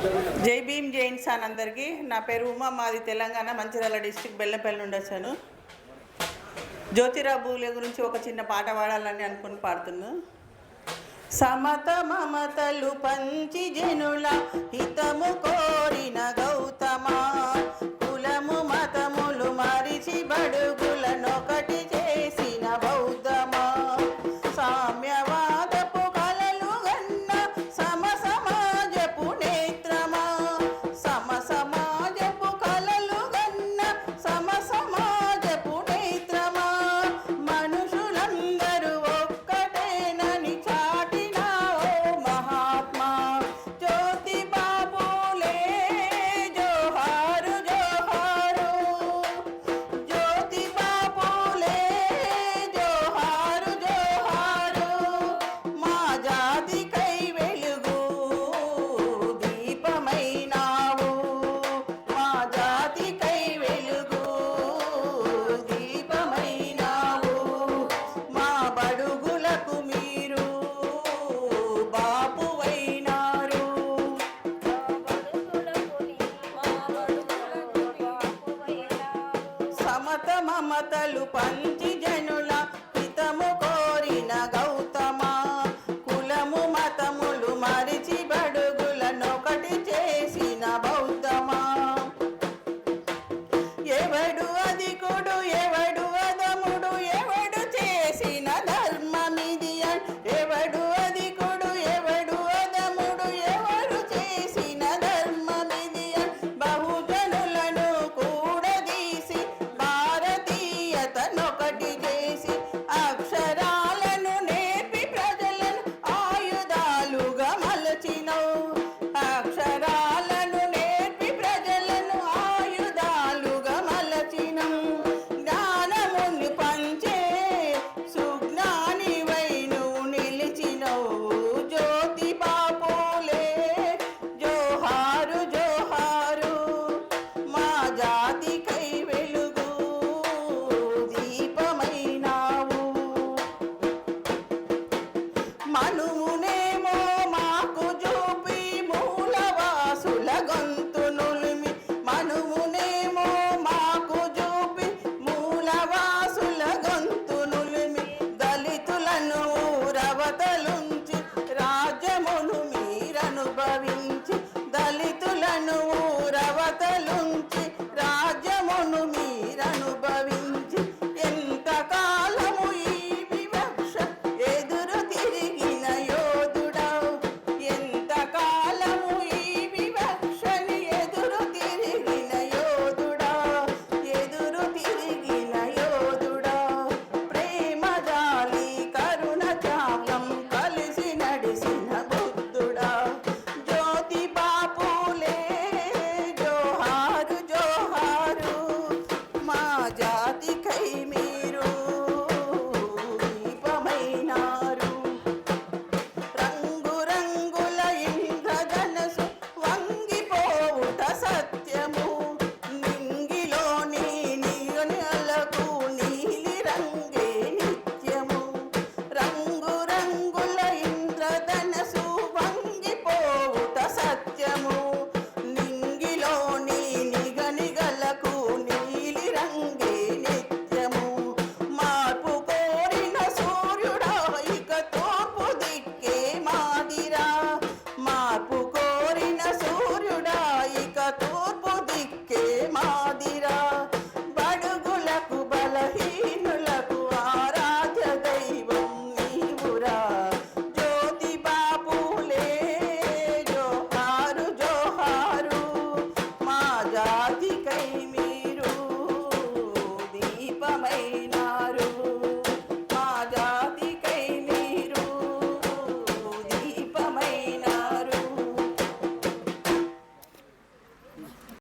జై భీమ్ జై ఇన్సాన్ అందరికీ. నా పేరు ఉమా, మాది తెలంగాణ మంచిర్యాల డిస్టిక్ బెల్లంపల్లి నుండి వచ్చాను. జ్యోతిరావు పూలే గురించి ఒక చిన్న పాట పాడాలని అనుకుని పాడుతున్నా. సమత మమతలు పంచి జనుల హితము కోరిన గౌతమా, కులము మతములు మరిచి బడుగులనొకటి చేసిన బౌద్ధమా, సామ్యవాదపు కలలు గన్న సమ సమాజపు నేత్రమా, సమ సమాజపు కలలు గన్న సమ సమాజపు నేత్రమా, మనుషులందరూ ఒక్కటేనని చాటిన ఓ మహాత్మా జ్యోతిబా పూలే జోహారు జోహారు, జ్యోతిబా పూలే జోహారు జోహారు, మా జాతికై వెలుగు దీపమైనావు, మా జాతికై వెలుగు దీపమైనావు, మా బడుగులకు మీరు బాపువైనారు. సమత మమతలు పంచి